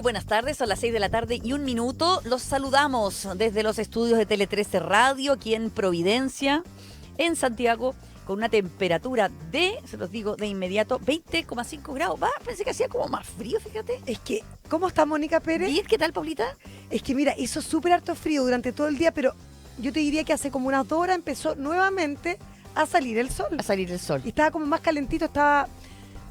Buenas tardes, son las 6:01 PM. Los saludamos desde los estudios de Tele 13 Radio, aquí en Providencia, en Santiago, con una temperatura de, se los digo de inmediato, 20,5 grados. Pensé que hacía como más frío, fíjate. Es que, ¿cómo está Mónica Pérez? Bien, ¿qué tal, Paulita? Es que mira, hizo súper harto frío durante todo el día, pero yo te diría que hace como unas 2 horas empezó nuevamente a salir el sol. A salir el sol. Y estaba como más calentito, estaba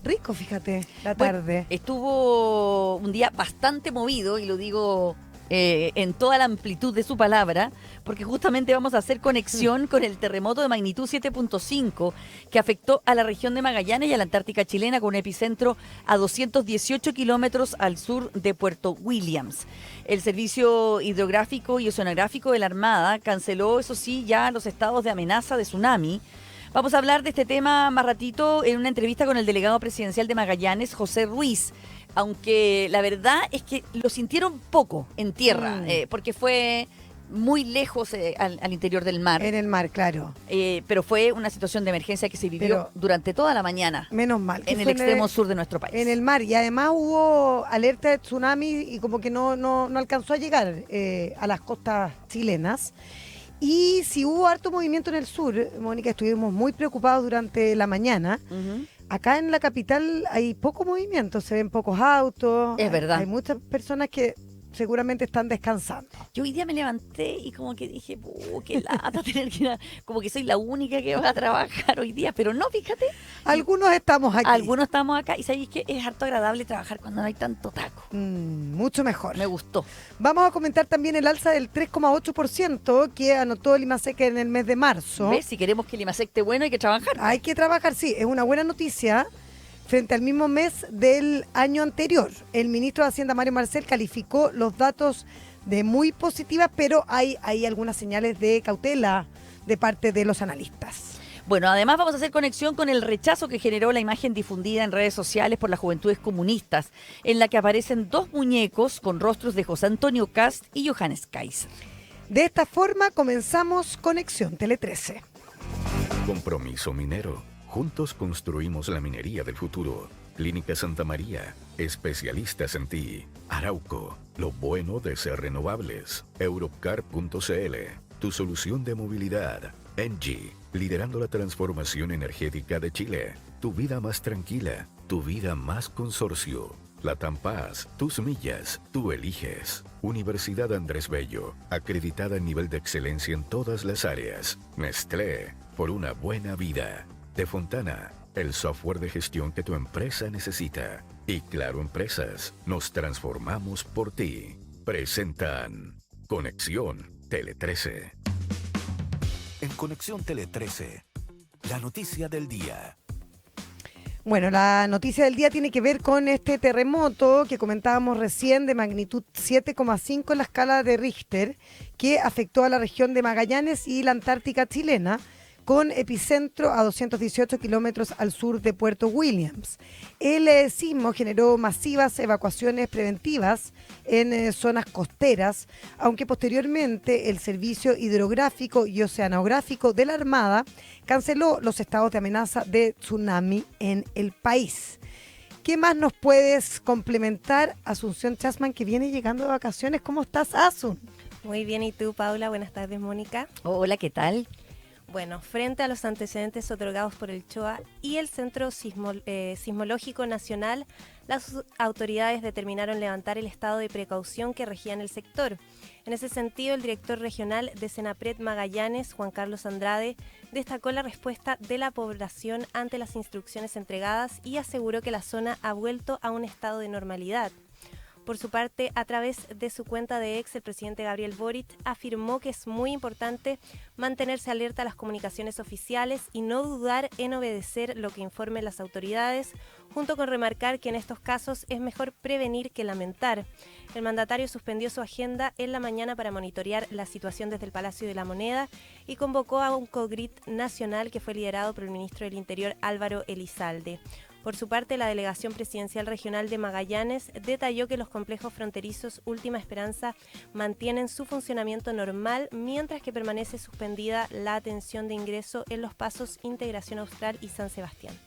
rico, fíjate, la tarde. Bueno, estuvo un día bastante movido, y lo digo en toda la amplitud de su palabra, porque justamente vamos a hacer conexión con el terremoto de magnitud 7.5 que afectó a la región de Magallanes y a la Antártica chilena, con un epicentro a 218 kilómetros al sur de Puerto Williams. El Servicio Hidrográfico y Oceanográfico de la Armada canceló, eso sí, ya los estados de amenaza de tsunami. Vamos a hablar de este tema más ratito en una entrevista con el delegado presidencial de Magallanes, José Ruiz, aunque la verdad es que lo sintieron poco en tierra, porque fue muy lejos al interior del mar. En el mar, claro. Pero fue una situación de emergencia que se vivió durante toda la mañana. Menos mal. En el extremo sur de nuestro país. En el mar, y además hubo alerta de tsunami y como que no alcanzó a llegar a las costas chilenas. Y si hubo harto movimiento en el sur, Mónica, estuvimos muy preocupados durante la mañana. Acá en la capital hay poco movimiento, se ven pocos autos. Es verdad. Hay muchas personas que seguramente están descansando. Yo hoy día me levanté y como que dije, qué lata tener que ir como que soy la única que va a trabajar hoy día, pero no, fíjate. Algunos estamos aquí. Algunos estamos acá, y sabéis que es harto agradable trabajar cuando no hay tanto taco. Mucho mejor. Me gustó. Vamos a comentar también el alza del 3,8% que anotó el IMASEC en el mes de marzo. ¿Ves? Si queremos que el IMASEC esté bueno, hay que trabajar. Hay que trabajar, sí, es una buena noticia. Frente al mismo mes del año anterior, el ministro de Hacienda, Mario Marcel, calificó los datos de muy positivas, pero hay algunas señales de cautela de parte de los analistas. Bueno, además vamos a hacer conexión con el rechazo que generó la imagen difundida en redes sociales por las juventudes comunistas, en la que aparecen 2 muñecos con rostros de José Antonio Kast y Johannes Kaiser. De esta forma comenzamos Conexión Tele 13. Compromiso minero. Juntos construimos la minería del futuro. Clínica Santa María, especialistas en ti. Arauco, lo bueno de ser renovables. Europcar.cl, tu solución de movilidad. Engie, liderando la transformación energética de Chile. Tu vida más tranquila, tu vida más consorcio. Latam Paz, tus millas, tú eliges. Universidad Andrés Bello, acreditada en nivel de excelencia en todas las áreas. Nestlé, por una buena vida. De Fontana, el software de gestión que tu empresa necesita. Y Claro Empresas, nos transformamos por ti. Presentan Conexión Tele 13. En Conexión Tele 13, la noticia del día. Bueno, la noticia del día tiene que ver con este terremoto que comentábamos recién de magnitud 7,5 en la escala de Richter, que afectó a la región de Magallanes y la Antártica chilena, con epicentro a 218 kilómetros al sur de Puerto Williams. El sismo generó masivas evacuaciones preventivas en zonas costeras, aunque posteriormente el Servicio Hidrográfico y Oceanográfico de la Armada canceló los estados de amenaza de tsunami en el país. ¿Qué más nos puedes complementar, Asunción Chasman, que viene llegando de vacaciones? ¿Cómo estás, Asun? Muy bien, ¿y tú, Paula? Buenas tardes, Mónica. Hola, ¿qué tal? Bueno, frente a los antecedentes otorgados por el CHOA y el Centro Sismológico Nacional, las autoridades determinaron levantar el estado de precaución que regía en el sector. En ese sentido, el director regional de Senapred Magallanes, Juan Carlos Andrade, destacó la respuesta de la población ante las instrucciones entregadas y aseguró que la zona ha vuelto a un estado de normalidad. Por su parte, a través de su cuenta de X, el presidente Gabriel Boric afirmó que es muy importante mantenerse alerta a las comunicaciones oficiales y no dudar en obedecer lo que informen las autoridades, junto con remarcar que en estos casos es mejor prevenir que lamentar. El mandatario suspendió su agenda en la mañana para monitorear la situación desde el Palacio de la Moneda y convocó a un COGRIT nacional que fue liderado por el ministro del Interior, Álvaro Elizalde. Por su parte, la Delegación Presidencial Regional de Magallanes detalló que los complejos fronterizos Última Esperanza mantienen su funcionamiento normal, mientras que permanece suspendida la atención de ingreso en los pasos Integración Austral y San Sebastián.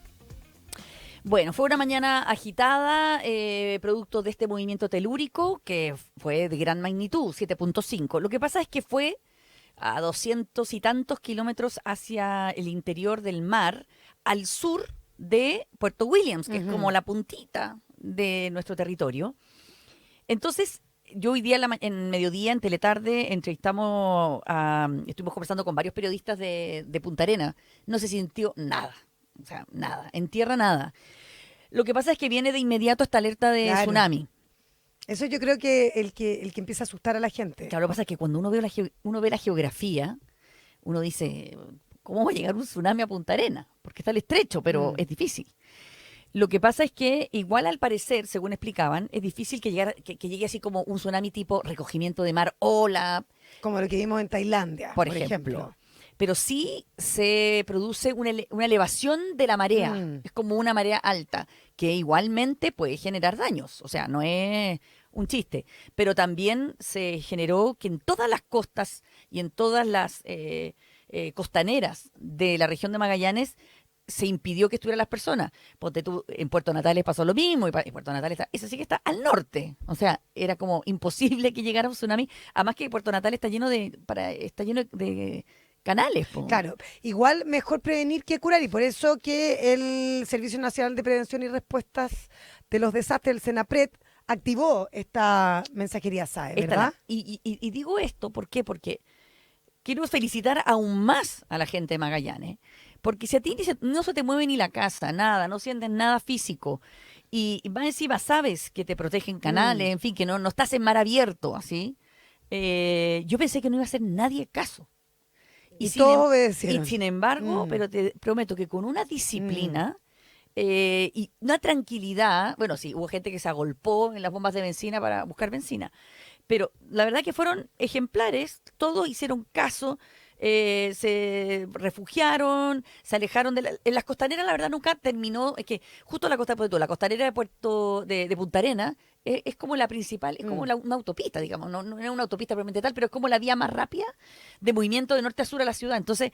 Bueno, fue una mañana agitada, producto de este movimiento telúrico que fue de gran magnitud, 7.5. Lo que pasa es que fue a 200 y tantos kilómetros hacia el interior del mar, al sur de Puerto Williams, que es como la puntita de nuestro territorio. Entonces, yo hoy día en mediodía, en Teletarde, estuvimos conversando con varios periodistas de Punta Arenas. No se sintió nada, o sea, nada, en tierra nada. Lo que pasa es que viene de inmediato esta alerta de Claro. tsunami. Eso yo creo que el que empieza a asustar a la gente. Claro, lo que pasa es que cuando uno ve la geografía, uno dice, ¿cómo va a llegar un tsunami a Punta Arenas? Porque está el estrecho, pero es difícil. Lo que pasa es que, igual al parecer, según explicaban, es difícil que llegue así como un tsunami tipo recogimiento de mar, ola, Como lo que vimos en Tailandia, por ejemplo. Pero sí se produce una elevación de la marea. Es como una marea alta, que igualmente puede generar daños. O sea, no es un chiste. Pero también se generó que en todas las costas y en todas las costaneras de la región de Magallanes se impidió que estuvieran las personas. Ponte tú, en Puerto Natales pasó lo mismo, y Puerto Natales eso sí que está al norte. O sea, era como imposible que llegara un tsunami. Además que Puerto Natales está lleno de canales. Po. Claro, igual mejor prevenir que curar y por eso que el Servicio Nacional de Prevención y Respuestas de los Desastres, el SENAPRED, activó esta mensajería SAE, ¿verdad? Y digo esto, ¿por qué? Porque quiero felicitar aún más a la gente de Magallanes, porque si a ti no se te mueve ni la casa, nada, no sientes nada físico, y más encima sabes que te protegen canales, en fin, que no estás en mar abierto, así, yo pensé que no iba a hacer nadie caso. Y todos Y obedecieron. sin embargo, pero te prometo que con una disciplina y una tranquilidad, bueno, sí, hubo gente que se agolpó en las bombas de benzina para buscar benzina, pero la verdad que fueron ejemplares, todos hicieron caso, se refugiaron, se alejaron en las costaneras. La verdad nunca terminó, es que justo la costanera de Punta Arenas es como la principal, es como una autopista, digamos, no es una autopista propiamente tal, pero es como la vía más rápida de movimiento de norte a sur a la ciudad. Entonces,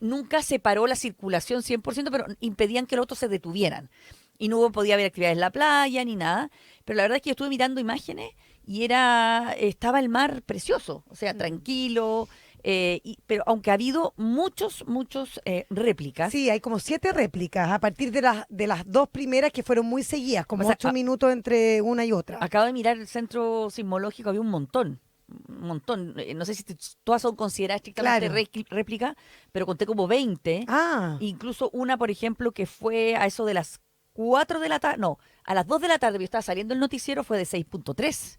nunca se paró la circulación 100%, pero impedían que los autos se detuvieran. Y podía haber actividades en la playa ni nada, pero la verdad es que yo estuve mirando imágenes y estaba el mar precioso, o sea, tranquilo. Pero aunque ha habido muchos réplicas. Sí, hay como 7 réplicas a partir de las 2 primeras que fueron muy seguidas, como O sea, 8 minutos entre una y otra. Acabo de mirar el centro sismológico, había un montón. No sé si todas son consideradas estrictamente réplica, pero conté como 20. Ah, Incluso una, por ejemplo, que fue a eso de las 4 de la tarde, no, a las 2 de la tarde, yo estaba saliendo el noticiero, fue de 6.3.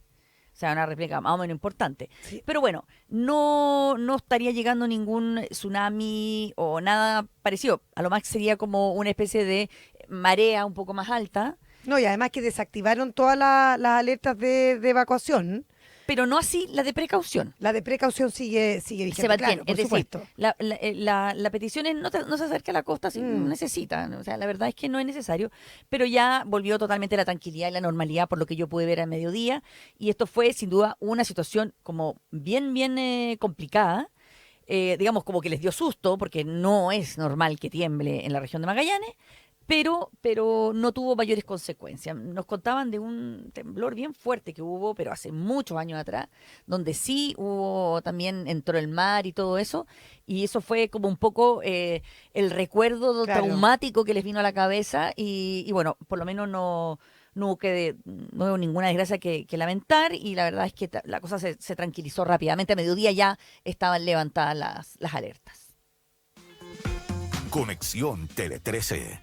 O sea, una réplica más o menos importante. Sí. Pero bueno, no estaría llegando ningún tsunami o nada parecido. A lo más sería como una especie de marea un poco más alta. no, y además que desactivaron todas las alertas de evacuación. Pero no así la de precaución. La de precaución sigue vigente, Se mantiene. claro, por Es decir, supuesto. la petición es no se acerque a la costa si no necesita. O sea, la verdad es que no es necesario. Pero ya volvió totalmente la tranquilidad y la normalidad por lo que yo pude ver al mediodía. Y esto fue, sin duda, una situación como bien complicada. Digamos, como que les dio susto, porque no es normal que tiemble en la región de Magallanes. Pero no tuvo mayores consecuencias. Nos contaban de un temblor bien fuerte que hubo, pero hace muchos años atrás, donde sí también entró el mar y todo eso, y eso fue como un poco el recuerdo traumático que les vino a la cabeza, y bueno, por lo menos no hubo ninguna desgracia que lamentar, y la verdad es que la cosa se tranquilizó rápidamente. A mediodía ya estaban levantadas las alertas. Conexión Tele 13.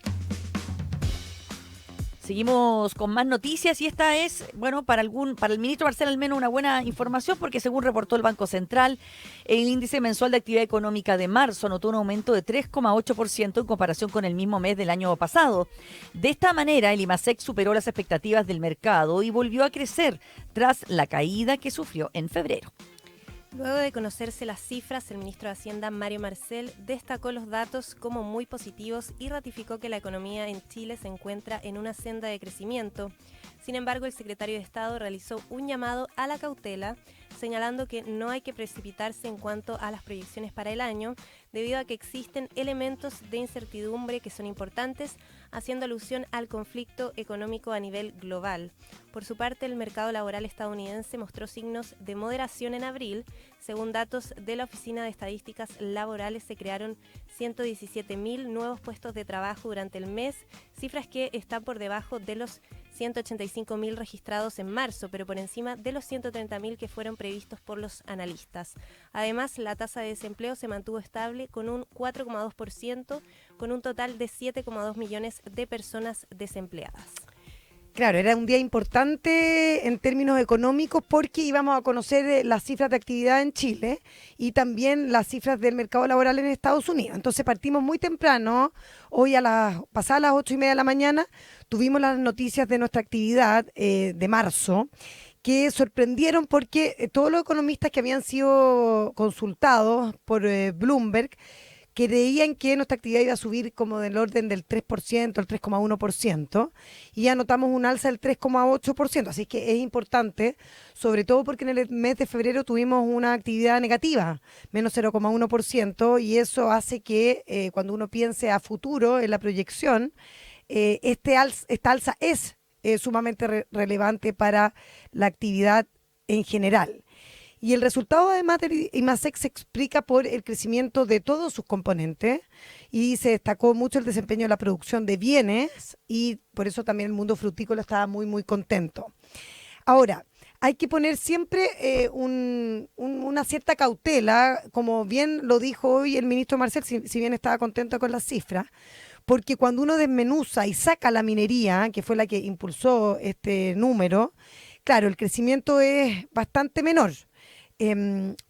Seguimos con más noticias y esta es, bueno, para el ministro Marcel al menos una buena información, porque según reportó el Banco Central, el índice mensual de actividad económica de marzo notó un aumento de 3,8% en comparación con el mismo mes del año pasado. De esta manera, el IMASEC superó las expectativas del mercado y volvió a crecer tras la caída que sufrió en febrero. Luego de conocerse las cifras, el ministro de Hacienda, Mario Marcel, destacó los datos como muy positivos y ratificó que la economía en Chile se encuentra en una senda de crecimiento. Sin embargo, el secretario de Estado realizó un llamado a la cautela, señalando que no hay que precipitarse en cuanto a las proyecciones para el año, debido a que existen elementos de incertidumbre que son importantes, haciendo alusión al conflicto económico a nivel global. Por su parte, el mercado laboral estadounidense mostró signos de moderación en abril. Según datos de la Oficina de Estadísticas Laborales, se crearon 117.000 nuevos puestos de trabajo durante el mes, cifras que están por debajo de los 185.000 registrados en marzo, pero por encima de los 130.000 que fueron previstos por los analistas. Además, la tasa de desempleo se mantuvo estable con un 4,2%, con un total de 7,2 millones de personas desempleadas. Claro, era un día importante en términos económicos porque íbamos a conocer las cifras de actividad en Chile y también las cifras del mercado laboral en Estados Unidos. Entonces partimos muy temprano, hoy pasadas las 8:30 de la mañana, tuvimos las noticias de nuestra actividad de marzo, que sorprendieron porque todos los economistas que habían sido consultados por Bloomberg creían que nuestra actividad iba a subir como del orden del 3%, el 3,1%, y ya notamos un alza del 3,8%, así que es importante, sobre todo porque en el mes de febrero tuvimos una actividad negativa, menos 0,1%, y eso hace que cuando uno piense a futuro en la proyección, esta alza es sumamente relevante para la actividad en general. Y el resultado además del IMASEC se explica por el crecimiento de todos sus componentes y se destacó mucho el desempeño de la producción de bienes y por eso también el mundo frutícola estaba muy, muy contento. Ahora, hay que poner siempre una cierta cautela, como bien lo dijo hoy el ministro Marcel, si bien estaba contento con las cifras, porque cuando uno desmenuza y saca la minería, que fue la que impulsó este número, claro, el crecimiento es bastante menor.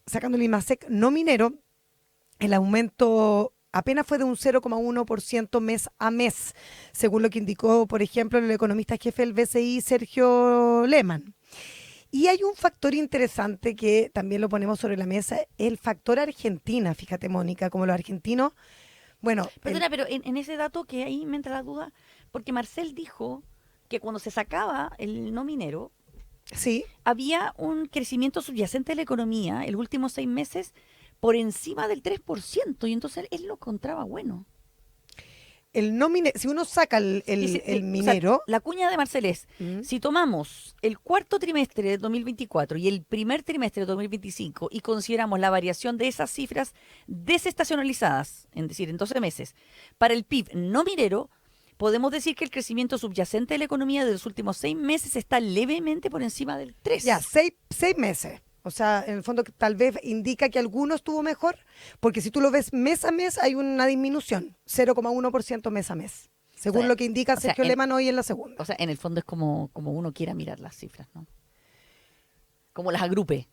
Sacando el IMASEC no minero, el aumento apenas fue de un 0,1% mes a mes, según lo que indicó, por ejemplo, el economista jefe del BCI, Sergio Lehmann. Y hay un factor interesante que también lo ponemos sobre la mesa, el factor Argentina. Fíjate, Mónica, como los argentinos, bueno... Perdona, pero en ese dato que ahí me entra la duda, porque Marcel dijo que cuando se sacaba el no minero, sí, había un crecimiento subyacente de la economía el últimos 6 meses por encima del 3%, y entonces él lo encontraba bueno. el no minero, si uno saca el minero... O sea, la cuña de Marcel es, si tomamos el cuarto trimestre de 2024 y el primer trimestre de 2025 y consideramos la variación de esas cifras desestacionalizadas, es decir, en 12 meses, para el PIB no minero, podemos decir que el crecimiento subyacente de la economía de los últimos 6 meses está levemente por encima del 3%. Ya, 6 meses. O sea, en el fondo tal vez indica que alguno estuvo mejor, porque si tú lo ves mes a mes hay una disminución, 0,1% mes a mes, según O sea, lo que indica Sergio Lehmann hoy en la segunda. O sea, en el fondo es como uno quiera mirar las cifras, ¿no? Como las agrupe.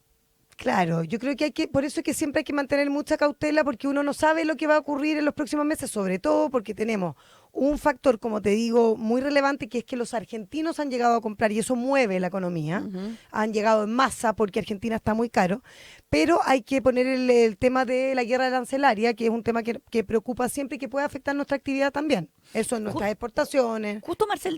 Claro, yo creo que por eso es que siempre hay que mantener mucha cautela porque uno no sabe lo que va a ocurrir en los próximos meses, sobre todo porque tenemos un factor, como te digo, muy relevante, que es que los argentinos han llegado a comprar y eso mueve la economía. Han llegado en masa porque Argentina está muy caro, pero hay que poner el tema de la guerra arancelaria, que es un tema que preocupa siempre y que puede afectar nuestra actividad también. Eso en nuestras exportaciones. Justo Marcel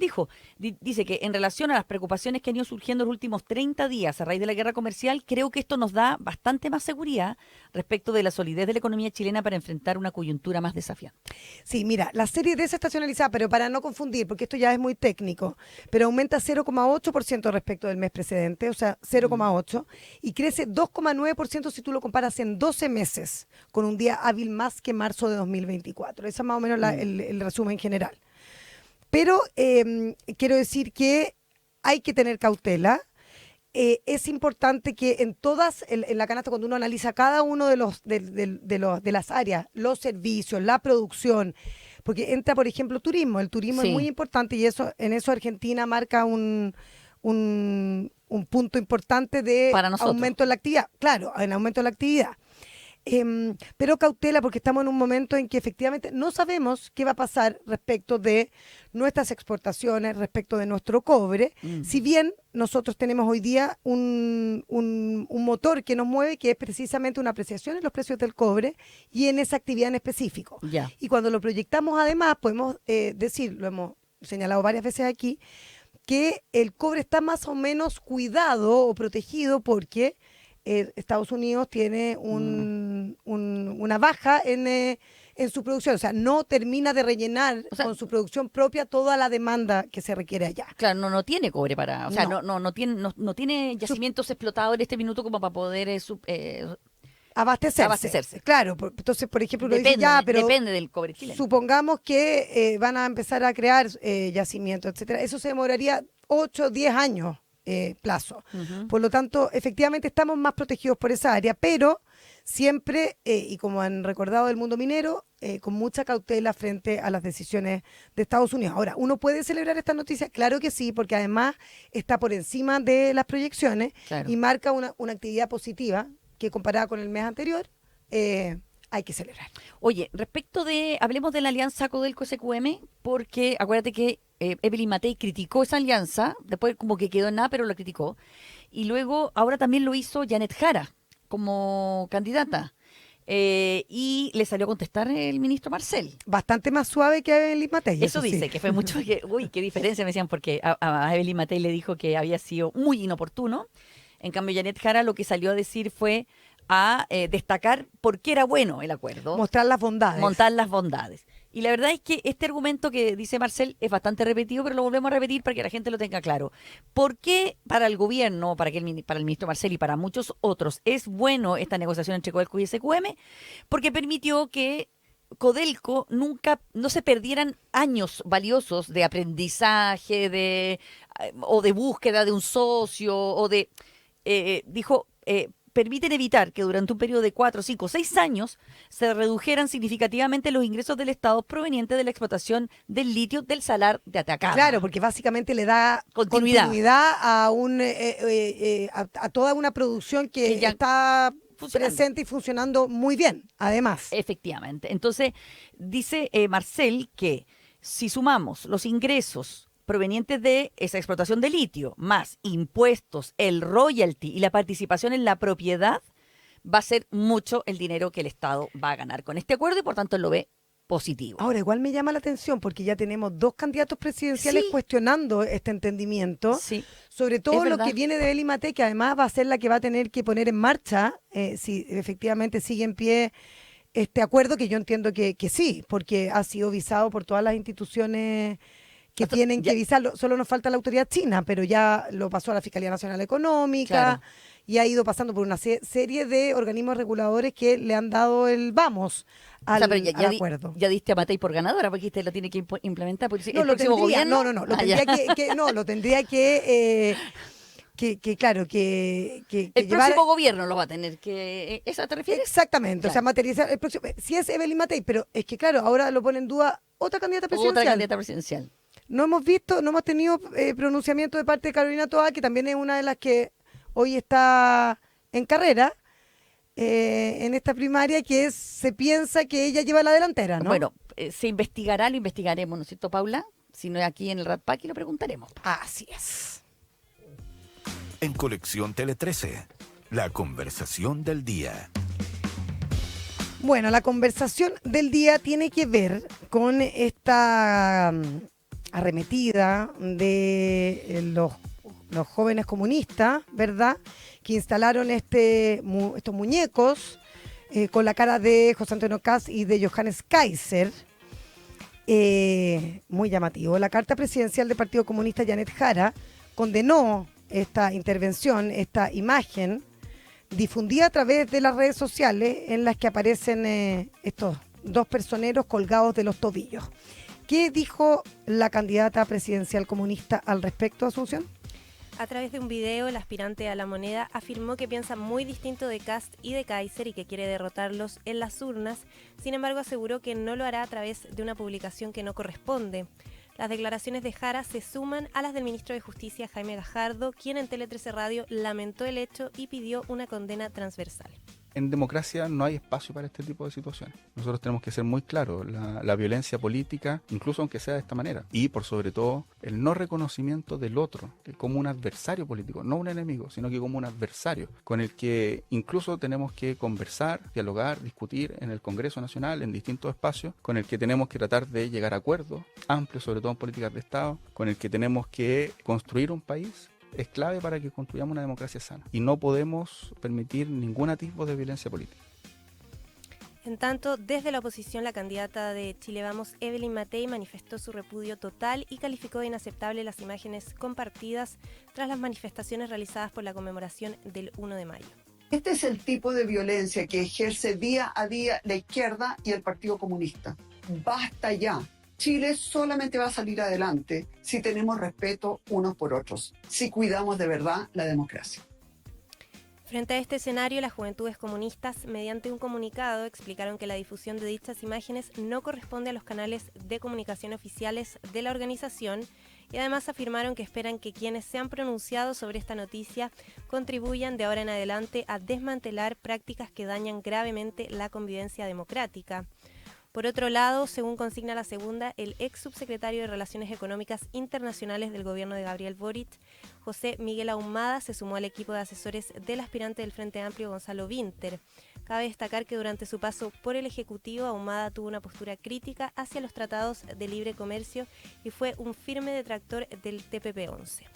dice que en relación a las preocupaciones que han ido surgiendo en los últimos 30 días a raíz de la guerra comercial, creo que esto nos da bastante más seguridad respecto de la solidez de la economía chilena para enfrentar una coyuntura más desafiante. Sí, mira, la serie desestacionalizada, pero para no confundir, porque esto ya es muy técnico, pero aumenta 0,8% respecto del mes precedente, o sea, 0,8%, y crece 2,9% si tú lo comparas en 12 meses, con un día hábil más que marzo de 2024. Ese es más o menos el resumen general. Pero quiero decir que hay que tener cautela. Es importante que en la canasta, cuando uno analiza cada uno de las áreas, los servicios, la producción, porque entra, por ejemplo, turismo. El turismo Sí. es muy importante y en eso Argentina marca un punto importante de Para nosotros. aumento en la actividad. Claro, en aumento de la actividad. Pero cautela porque estamos en un momento en que efectivamente no sabemos qué va a pasar respecto de nuestras exportaciones, respecto de nuestro cobre, si bien nosotros tenemos hoy día un motor que nos mueve, que es precisamente una apreciación en los precios del cobre y en esa actividad en específico. Ya. Y cuando lo proyectamos además, podemos decir, lo hemos señalado varias veces aquí, que el cobre está más o menos cuidado o protegido porque Estados Unidos tiene una baja en su producción, o sea, no termina de rellenar O sea, con su producción propia toda la demanda que se requiere allá. Claro, no tiene cobre para, o sea, No. no tiene yacimientos explotados en este minuto como para poder Abastecerse. Claro, entonces, por ejemplo, uno dice, ya, pero depende del cobre chileno. supongamos que van a empezar a crear yacimientos, etcétera. Eso se demoraría 8 o 10 años plazo. Ujú. Por lo tanto, efectivamente estamos más protegidos por esa área, pero siempre, y como han recordado del mundo minero, con mucha cautela frente a las decisiones de Estados Unidos. Ahora, ¿uno puede celebrar esta noticia? Claro que sí, porque además está por encima de las proyecciones Claro. y marca una actividad positiva que comparada con el mes anterior, hay que celebrar. Oye, hablemos de la alianza Codelco-SQM, porque acuérdate que Evelyn Matei criticó esa alianza, después como que quedó en nada, pero la criticó. Y luego, ahora también lo hizo Janet Jara como candidata. Y le salió a contestar el ministro Marcel. Bastante más suave que Evelyn Matei. Eso sí. dice, que fue mucho, uy, qué diferencia me decían, porque a Evelyn Matei le dijo que había sido muy inoportuno. En cambio, Janet Jara lo que salió a decir fue a destacar por qué era bueno el acuerdo. Mostrar las bondades. Montar las bondades. Y la verdad es que este argumento que dice Marcel es bastante repetido, pero lo volvemos a repetir para que la gente lo tenga claro. ¿Por qué para el gobierno, para el ministro Marcel y para muchos otros, es bueno esta negociación entre Codelco y SQM? Porque permitió que Codelco no se perdieran años valiosos de aprendizaje, o de búsqueda de un socio, permiten evitar que durante un periodo de 4, 5, 6 años se redujeran significativamente los ingresos del Estado provenientes de la explotación del litio del salar de Atacama. Claro, porque básicamente le da Continuidad. a toda una producción que ya está funcionando. presente y funcionando muy bien, además. Efectivamente. Entonces, dice Marcel que si sumamos los ingresos provenientes de esa explotación de litio, más impuestos, el royalty y la participación en la propiedad, va a ser mucho el dinero que el Estado va a ganar con este acuerdo y por tanto él lo ve positivo. Ahora, igual me llama la atención porque ya tenemos 2 candidatos presidenciales Sí. cuestionando este entendimiento, Sí, sobre todo es lo verdad. que viene de Evelyn Matei, que además va a ser la que va a tener que poner en marcha si efectivamente sigue en pie este acuerdo, que yo entiendo que sí, porque ha sido visado por todas las instituciones que Hasta- tienen ya- que visarlo. Solo nos falta la autoridad china, pero ya lo pasó a la Fiscalía Nacional Económica Claro. y ha ido pasando por una serie de organismos reguladores que le han dado el vamos O sea, al, pero al acuerdo. ya diste a Matei por ganadora porque usted lo tiene que implementar. Porque No, el lo próximo tendría, gobierno. lo Ah, tendría ya. lo tendría que El llevar. próximo gobierno lo va a tener que. ¿Eso te refieres? Exactamente, o sea, Claro. materializar el próximo. Si es Evelyn Matei, pero es que claro, ahora lo pone en duda otra candidata presidencial. Otra candidata presidencial. No hemos tenido pronunciamiento de parte de Carolina Toa, que también es una de las que hoy está en carrera en esta primaria, se piensa que ella lleva la delantera, ¿no? Bueno, se investigará, lo investigaremos, ¿no es cierto, Paula? Si no es aquí en el Ratpack y lo preguntaremos. Así es. En Conexión Tele 13, la conversación del día. Bueno, la conversación del día tiene que ver con esta arremetida de los jóvenes comunistas, ¿verdad? Que instalaron estos muñecos con la cara de José Antonio Kast y de Johannes Kaiser. Muy llamativo. La carta presidencial del Partido Comunista, Janet Jara, condenó esta intervención, esta imagen difundida a través de las redes sociales en las que aparecen estos 2 personeros colgados de los tobillos. ¿Qué dijo la candidata presidencial comunista al respecto, Asunción? A través de un video, el aspirante a la moneda afirmó que piensa muy distinto de Kast y de Kaiser y que quiere derrotarlos en las urnas. Sin embargo, aseguró que no lo hará a través de una publicación que no corresponde. Las declaraciones de Jara se suman a las del ministro de Justicia, Jaime Gajardo, quien en Tele 13 Radio lamentó el hecho y pidió una condena transversal. En democracia no hay espacio para este tipo de situaciones. Nosotros tenemos que ser muy claros, la violencia política, incluso aunque sea de esta manera, y por sobre todo el no reconocimiento del otro como un adversario político, no un enemigo, sino que como un adversario, con el que incluso tenemos que conversar, dialogar, discutir en el Congreso Nacional, en distintos espacios, con el que tenemos que tratar de llegar a acuerdos amplios, sobre todo en políticas de Estado, con el que tenemos que construir un país es clave para que construyamos una democracia sana. Y no podemos permitir ningún tipo de violencia política. En tanto, desde la oposición, la candidata de Chile Vamos, Evelyn Matei, manifestó su repudio total y calificó de inaceptable las imágenes compartidas tras las manifestaciones realizadas por la conmemoración del 1 de mayo. Este es el tipo de violencia que ejerce día a día la izquierda y el Partido Comunista. Basta ya. Chile solamente va a salir adelante si tenemos respeto unos por otros, si cuidamos de verdad la democracia. Frente a este escenario, las Juventudes Comunistas, mediante un comunicado, explicaron que la difusión de dichas imágenes no corresponde a los canales de comunicación oficiales de la organización y además afirmaron que esperan que quienes se han pronunciado sobre esta noticia contribuyan de ahora en adelante a desmantelar prácticas que dañan gravemente la convivencia democrática. Por otro lado, según consigna La Segunda, el ex subsecretario de Relaciones Económicas Internacionales del gobierno de Gabriel Boric, José Miguel Ahumada, se sumó al equipo de asesores del aspirante del Frente Amplio, Gonzalo Vinter. Cabe destacar que durante su paso por el Ejecutivo, Ahumada tuvo una postura crítica hacia los tratados de libre comercio y fue un firme detractor del TPP-11.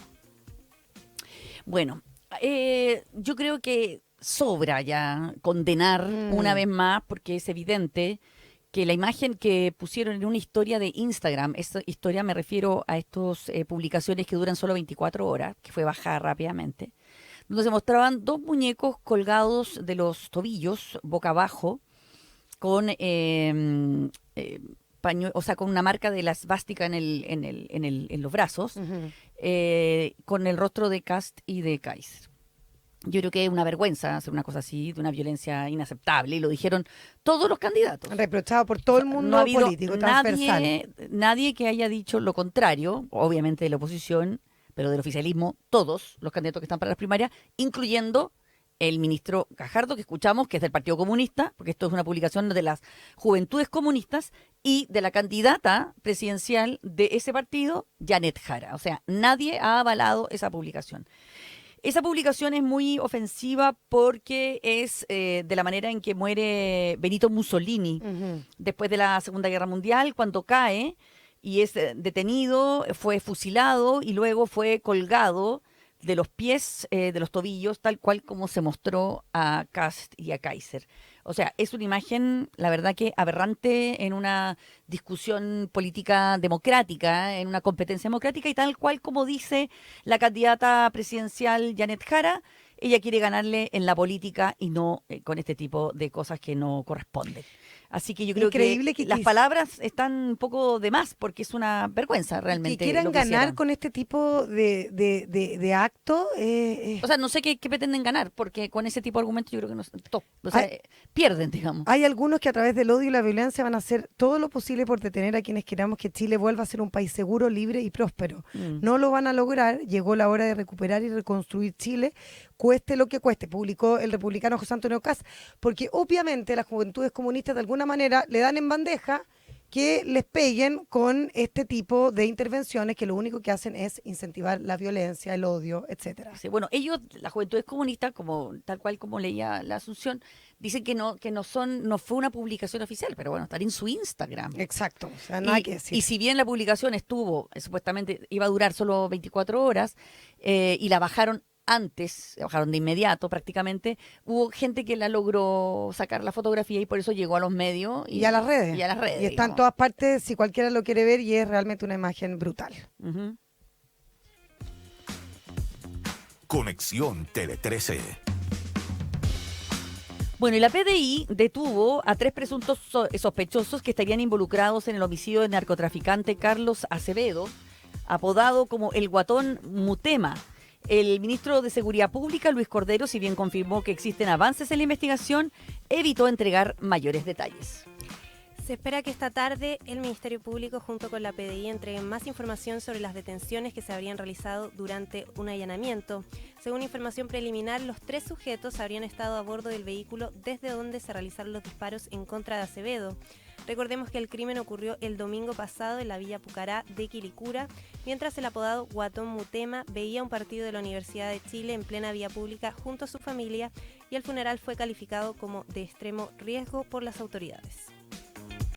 Bueno, yo creo que sobra ya condenar una vez más, porque es evidente que la imagen que pusieron en una historia de Instagram, esta historia me refiero a estas publicaciones que duran solo 24 horas, que fue bajada rápidamente, donde se mostraban dos muñecos colgados de los tobillos, boca abajo, con o sea, con una marca de la svástica en los brazos, con el rostro de Kast y de Kaiser. Yo creo que es una vergüenza hacer una cosa así, de una violencia inaceptable, y lo dijeron todos los candidatos. Reprochado por todo el mundo no ha habido político, transversal. nadie que haya dicho lo contrario, obviamente de la oposición, pero del oficialismo, todos los candidatos que están para las primarias, incluyendo el ministro Gajardo, que escuchamos, que es del Partido Comunista, porque esto es una publicación de las Juventudes Comunistas, y de la candidata presidencial de ese partido, Janet Jara. O sea, nadie ha avalado esa publicación. Esa publicación es muy ofensiva porque es de la manera en que muere Benito Mussolini después de la Segunda Guerra Mundial, cuando cae y es detenido, fue fusilado y luego fue colgado de los pies, de los tobillos, tal cual como se mostró a Kast y a Kaiser. O sea, es una imagen, la verdad que aberrante en una discusión política democrática, en una competencia democrática, y tal cual como dice la candidata presidencial Janet Jara, ella quiere ganarle en la política y no con este tipo de cosas que no corresponden. Así que yo creo que las palabras están un poco de más, porque es una vergüenza realmente. Que quieran ganar con este tipo de acto. O sea, no sé qué pretenden ganar, porque con ese tipo de argumentos yo creo que no, o sea, pierden, digamos. Hay algunos que a través del odio y la violencia van a hacer todo lo posible por detener a quienes queramos que Chile vuelva a ser un país seguro, libre y próspero. No lo van a lograr. Llegó la hora de recuperar y reconstruir Chile, cueste lo que cueste, publicó el republicano José Antonio Kast, porque obviamente las Juventudes Comunistas de alguna manera le dan en bandeja que les peguen con este tipo de intervenciones que lo único que hacen es incentivar la violencia, el odio, etcétera. Sí, bueno, ellos, las Juventudes Comunistas, como tal cual como leía la Asunción, dicen que no fue una publicación oficial, pero bueno, están en su Instagram. Exacto, o sea, nada que decir. Y si bien la publicación estuvo, supuestamente iba a durar solo 24 horas, y la bajaron de inmediato prácticamente, hubo gente que la logró sacar la fotografía y por eso llegó a los medios y a las redes. Y está digamos en todas partes, si cualquiera lo quiere ver, y es realmente una imagen brutal. Conexión Tele 13. Bueno, y la PDI detuvo a 3 presuntos sospechosos que estarían involucrados en el homicidio del narcotraficante Carlos Acevedo, apodado como el Guatón Mutema. El ministro de Seguridad Pública, Luis Cordero, si bien confirmó que existen avances en la investigación, evitó entregar mayores detalles. Se espera que esta tarde el Ministerio Público junto con la PDI entreguen más información sobre las detenciones que se habrían realizado durante un allanamiento. Según información preliminar, los 3 sujetos habrían estado a bordo del vehículo desde donde se realizaron los disparos en contra de Acevedo. Recordemos que el crimen ocurrió el domingo pasado en la Villa Pucará de Quilicura, mientras el apodado Guatón Mutema veía un partido de la Universidad de Chile en plena vía pública junto a su familia, y el funeral fue calificado como de extremo riesgo por las autoridades.